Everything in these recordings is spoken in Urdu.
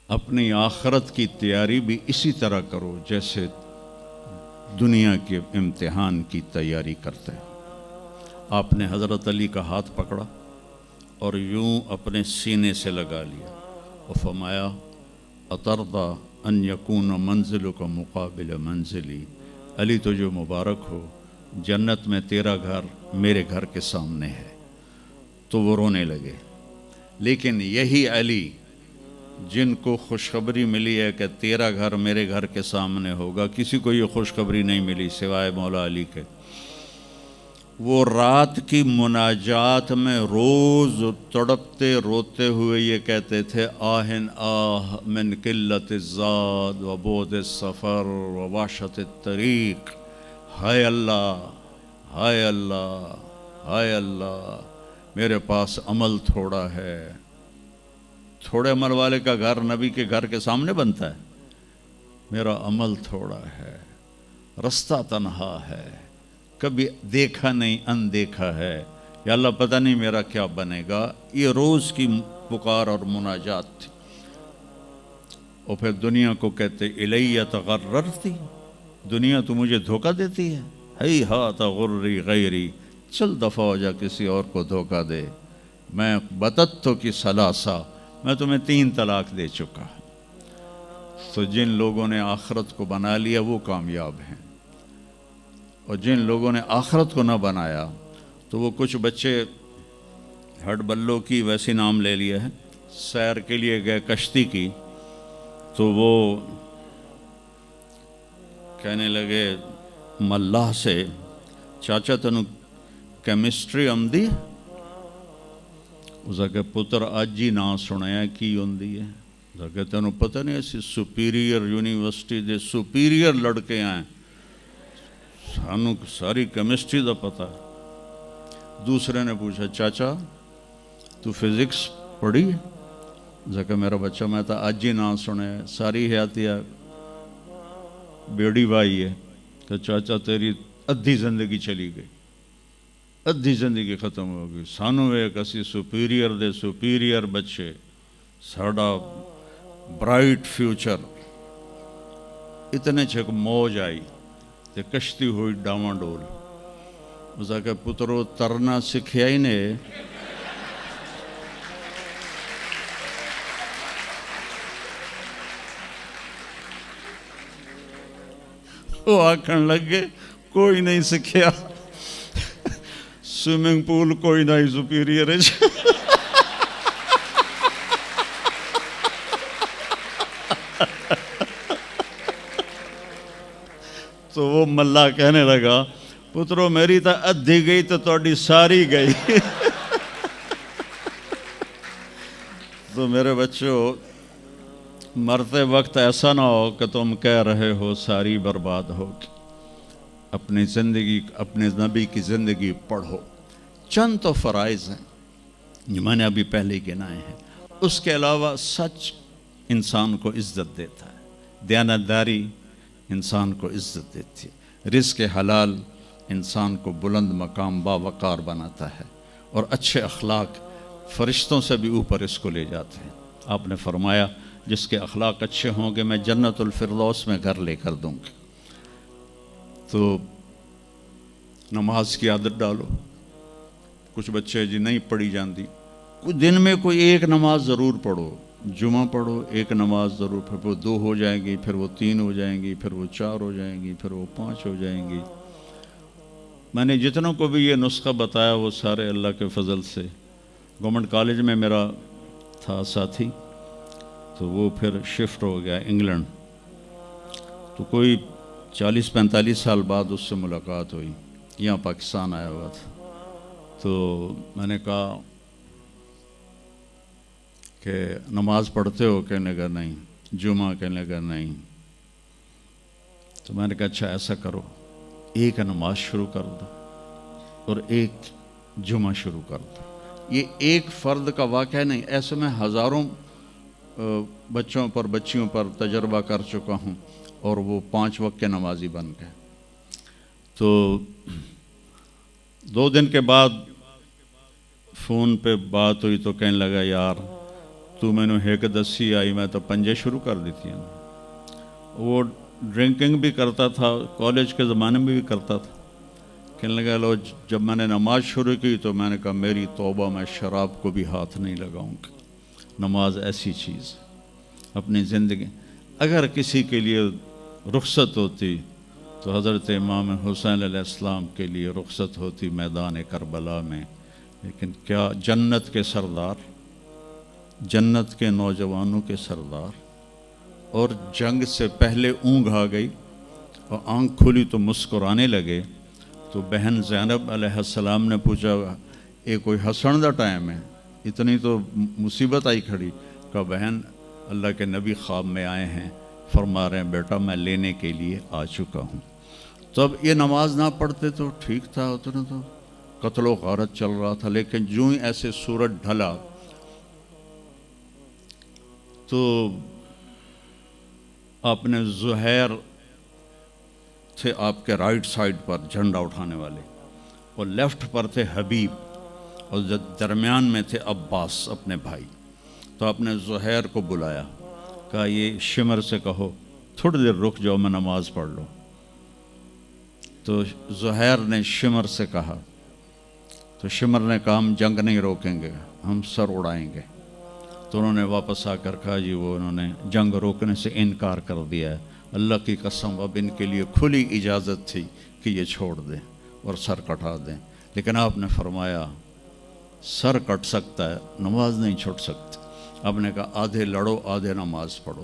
اپنی آخرت کی تیاری بھی اسی طرح کرو جیسے دنیا کے امتحان کی تیاری کرتے ہیں۔ آپ نے حضرت علی کا ہاتھ پکڑا اور یوں اپنے سینے سے لگا لیا اور فرمایا اترضی ان یکون منزلک مقابل منزلی، علی تجھے مبارک ہو، جنت میں تیرا گھر میرے گھر کے سامنے ہے۔ تو وہ رونے لگے۔ لیکن یہی علی جن کو خوشخبری ملی ہے کہ تیرا گھر میرے گھر کے سامنے ہوگا، کسی کو یہ خوشخبری نہیں ملی سوائے مولا علی کے، وہ رات کی مناجات میں روز تڑپتے روتے ہوئے یہ کہتے تھے آہن آہ من قلت الزاد و بعد السفر و وحشت الطریق، ہائے اللہ، ہائے اللہ، ہائے اللہ، میرے پاس عمل تھوڑا ہے۔ تھوڑے عمل والے کا گھر نبی کے گھر کے سامنے بنتا ہے؟ میرا عمل تھوڑا ہے، رستہ تنہا ہے، کبھی دیکھا نہیں اندیکھا ہے، یا اللہ پتہ نہیں میرا کیا بنے گا۔ یہ روز کی پکار اور مناجات تھی۔ اور پھر دنیا کو کہتے الیہ تغررتی، دنیا تو مجھے دھوکہ دیتی ہے، ہی ہاتھ غری غیری، چل دفعہ ہو جا کسی اور کو دھوکہ دے، میں بتتو کی ثلاثہ، میں تمہیں 3 طلاق دے چکا۔ تو جن لوگوں نے آخرت کو بنا لیا وہ کامیاب ہیں، اور جن لوگوں نے آخرت کو نہ بنایا تو وہ کچھ بچے ہڈ بلوں کی ویسی نام لے لیا ہے، سیر کے لیے گئے کشتی کی، تو وہ کہنے لگے ملاح سے چاچا تنو کیمسٹری آمدی؟ اس کہ پتر اج ہی نہ سنیا کی ہوندی ہے؟ اس کہ تینوں پتہ نہیں ایسی سپیریئر یونیورسٹی دے سپیریئر لڑکے ہیں، سانو ساری کیمسٹری دا پتہ ہے۔ دوسرے نے پوچھا چاچا تو فزکس پڑھی؟ کہ میرا بچہ میں تو اج ہی نہ سنے، ساری حیاتیہ بیڑی بائی ہے۔ کہ چاچا تیری ادھی زندگی چلی گئی، ادھی زندگی ختم ہو گئی، سانو ایک اسی سپیریئر دے سپیریئر بچے، ساڑا برائٹ فیوچر۔ اتنے چھک موج آئی تے کشتی ہوئی ڈاواں ڈول۔ اس کہ پترو ترنا سکھیا ہی نے، وہ آکھن لگے کوئی نہیں سکھیا، سوئمنگ پول کوئی نہیں سپیریئر ہے۔ تو وہ ملا کہنے لگا پترو میری تو ادھی گئی تو تہاڈی ساری گئی۔ تو میرے بچوں مرتے وقت ایسا نہ ہو کہ تم کہہ رہے ہو ساری برباد ہوگی۔ اپنی زندگی، اپنے نبی کی زندگی پڑھو۔ چند تو فرائض ہیں جو میں نے ابھی پہلے گنائے ہیں، اس کے علاوہ سچ انسان کو عزت دیتا ہے، دیانتداری انسان کو عزت دیتی ہے، رزق حلال انسان کو بلند مقام باوقار بناتا ہے، اور اچھے اخلاق فرشتوں سے بھی اوپر اس کو لے جاتے ہیں۔ آپ نے فرمایا جس کے اخلاق اچھے ہوں گے میں جنت الفردوس میں گھر لے کر دوں گا۔ تو نماز کی عادت ڈالو۔ کچھ بچے جی نہیں پڑھی جاندی، کچھ دن میں کوئی ایک نماز ضرور پڑھو، جمعہ پڑھو، ایک نماز ضرور، پھر وہ 2 ہو جائیں گی، پھر وہ 3 ہو جائیں گی، پھر وہ 4 ہو جائیں گی، پھر وہ 5 ہو جائیں گی۔ میں نے جتنوں کو بھی یہ نسخہ بتایا وہ سارے اللہ کے فضل سے، گورنمنٹ کالج میں میرا تھا ساتھی، تو وہ پھر شفٹ ہو گیا انگلینڈ، تو کوئی 40-45 سال بعد اس سے ملاقات ہوئی، یہاں پاکستان آیا ہوا تھا۔ تو میں نے کہا کہ نماز پڑھتے ہو؟ کہنے لگا نہیں۔ جمعہ؟ کہنے لگا نہیں۔ تو میں نے کہا اچھا ایسا کرو، ایک نماز شروع کر دو اور ایک جمعہ شروع کر دو۔ یہ ایک فرد کا واقعہ نہیں، ایسے میں ہزاروں بچوں پر بچیوں پر تجربہ کر چکا ہوں، اور وہ 5 وقت کے نمازی بن گئے۔ تو 2 دن کے بعد فون پہ بات ہوئی تو کہنے لگا یار تو مینو ایک دسی آئی میں تو پنجے شروع کر دیتی ہیں. وہ ڈرنکنگ بھی کرتا تھا, کالج کے زمانے میں بھی کرتا تھا. کہنے لگا لو جب میں نے نماز شروع کی تو میں نے کہا میری توبہ, میں شراب کو بھی ہاتھ نہیں لگاؤں گا. نماز ایسی چیز اپنی زندگی, اگر کسی کے لیے رخصت ہوتی تو حضرت امام حسین علیہ السلام کے لیے رخصت ہوتی میدان کربلا میں. لیکن کیا جنت کے سردار, جنت کے نوجوانوں کے سردار, اور جنگ سے پہلے اونگ آ گئی اور آنکھ کھلی تو مسکرانے لگے. تو بہن زینب علیہ السلام نے پوچھا یہ کوئی ہسن دا ٹائم ہے, اتنی تو مصیبت آئی کھڑی. کہا بہن اللہ کے نبی خواب میں آئے ہیں, فرما رہے ہیں بیٹا میں لینے کے لیے آ چکا ہوں. تو اب یہ نماز نہ پڑھتے تو ٹھیک تھا, اتنا تو قتل و غارت چل رہا تھا. لیکن جو ہی ایسے سورج ڈھلا تو آپ نے زہیر تھے آپ کے رائٹ سائڈ پر جھنڈا اٹھانے والے, اور لیفٹ پر تھے حبیب, اور درمیان میں تھے عباس اپنے بھائی. تو آپ نے زہیر کو بلایا, کہا یہ شمر سے کہو تھوڑی دیر رک جاؤ میں نماز پڑھ لوں. تو زہیر نے شمر سے کہا, تو شمر نے کہا ہم جنگ نہیں روکیں گے, ہم سر اڑائیں گے. تو انہوں نے واپس آ کر کہا جی وہ انہوں نے جنگ روکنے سے انکار کر دیا ہے, اللہ کی قسم اب ان کے لیے کھلی اجازت تھی کہ یہ چھوڑ دیں اور سر کٹا دیں. لیکن آپ نے فرمایا سر کٹ سکتا ہے, نماز نہیں چھوڑ سکتی. آپ نے کہا آدھے لڑو آدھے نماز پڑھو.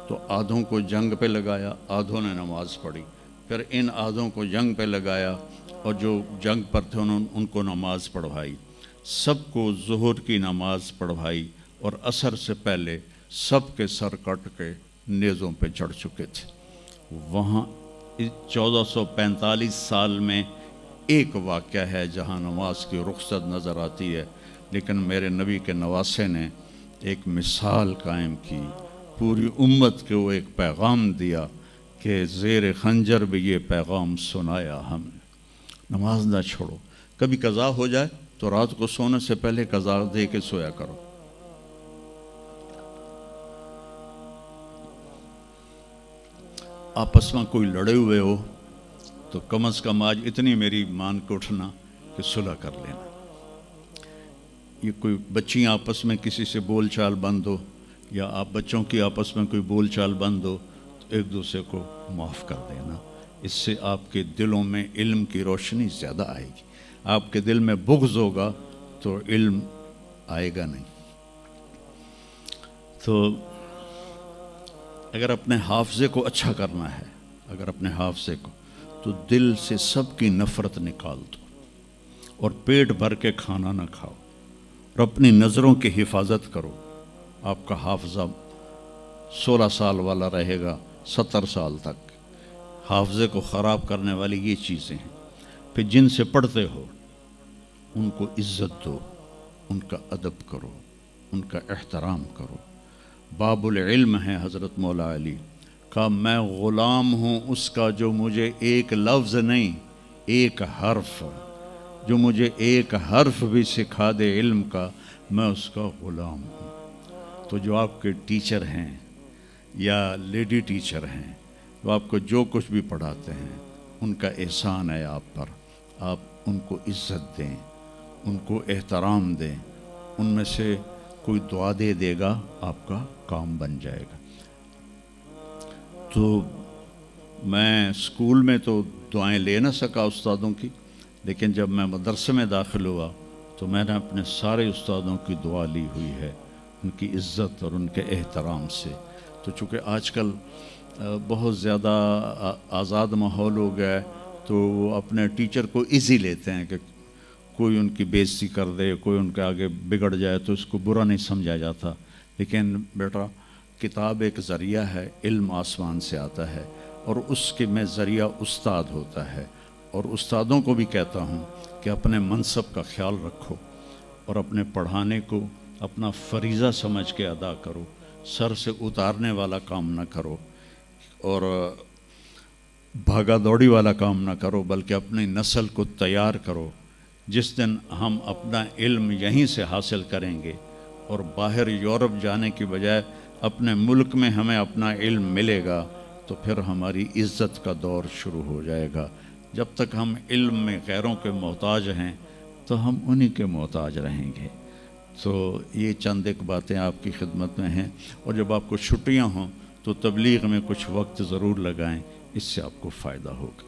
تو آدھوں کو جنگ پہ لگایا, آدھوں نے نماز پڑھی. پھر ان آدھوں کو جنگ پہ لگایا اور جو جنگ پر تھے ان کو نماز پڑھوائی. سب کو ظہر کی نماز پڑھوائی, اور عصر سے پہلے سب کے سر کٹ کے نیزوں پہ چڑھ چکے تھے. وہاں 1445 سال میں ایک واقعہ ہے جہاں نماز کی رخصت نظر آتی ہے. لیکن میرے نبی کے نواسے نے ایک مثال قائم کی, پوری امت کو ایک پیغام دیا کہ زیر خنجر بھی یہ پیغام سنایا ہم نے, نماز نہ چھوڑو. کبھی قضا ہو جائے تو رات کو سونے سے پہلے قضا دے کے سویا کرو. آپس میں کوئی لڑے ہوئے ہو تو کم از کم آج اتنی میری مان کے اٹھنا کہ صلح کر لینا. یہ کوئی بچیاں آپس میں کسی سے بول چال بند ہو, یا آپ بچوں کی آپس میں کوئی بول چال بند ہو, تو ایک دوسرے کو معاف کر دینا. اس سے آپ کے دلوں میں علم کی روشنی زیادہ آئے گی. آپ کے دل میں بغض ہوگا تو علم آئے گا نہیں. تو اگر اپنے حافظے کو اچھا کرنا ہے, اگر اپنے حافظے کو, تو دل سے سب کی نفرت نکال دو, اور پیٹ بھر کے کھانا نہ کھاؤ, اور اپنی نظروں کی حفاظت کرو. آپ کا حافظہ 16 سال والا رہے گا 70 سال تک. حافظے کو خراب کرنے والی یہ چیزیں ہیں. پھر جن سے پڑھتے ہو ان کو عزت دو, ان کا ادب کرو, ان کا احترام کرو. باب العلم ہے حضرت مولا علی کا, میں غلام ہوں اس کا جو مجھے ایک لفظ نہیں ایک حرف, جو مجھے ایک حرف بھی سکھا دے علم کا, میں اس کا غلام ہوں. تو جو آپ کے ٹیچر ہیں یا لیڈی ٹیچر ہیں, وہ آپ کو جو کچھ بھی پڑھاتے ہیں, ان کا احسان ہے آپ پر. آپ ان کو عزت دیں, ان کو احترام دیں. ان میں سے کوئی دعا دے دے گا آپ کا کام بن جائے گا. تو میں اسکول میں تو دعائیں لے نہ سکا استادوں کی, لیکن جب میں مدرسے میں داخل ہوا تو میں نے اپنے سارے استادوں کی دعا لی ہوئی ہے, ان کی عزت اور ان کے احترام سے. تو چونکہ آج کل بہت زیادہ آزاد ماحول ہو گیا ہے, تو وہ اپنے ٹیچر کو ایزی لیتے ہیں کہ کوئی ان کی بےعزتی کر دے, کوئی ان کے آگے بگڑ جائے تو اس کو برا نہیں سمجھا جاتا. لیکن بیٹا کتاب ایک ذریعہ ہے, علم آسمان سے آتا ہے, اور اس کے میں ذریعہ استاد ہوتا ہے. اور استادوں کو بھی کہتا ہوں کہ اپنے منصب کا خیال رکھو, اور اپنے پڑھانے کو اپنا فریضہ سمجھ کے ادا کرو. سر سے اتارنے والا کام نہ کرو, اور بھاگا دوڑی والا کام نہ کرو, بلکہ اپنی نسل کو تیار کرو. جس دن ہم اپنا علم یہیں سے حاصل کریں گے, اور باہر یورپ جانے کی بجائے اپنے ملک میں ہمیں اپنا علم ملے گا تو پھر ہماری عزت کا دور شروع ہو جائے گا۔ جب تک ہم علم میں غیروں کے محتاج ہیں تو ہم انہی کے محتاج رہیں گے۔ تو یہ چند ایک باتیں آپ کی خدمت میں ہیں، اور جب آپ کو چھٹیاں ہوں تو تبلیغ میں کچھ وقت ضرور لگائیں، اس سے آپ کو فائدہ ہوگا۔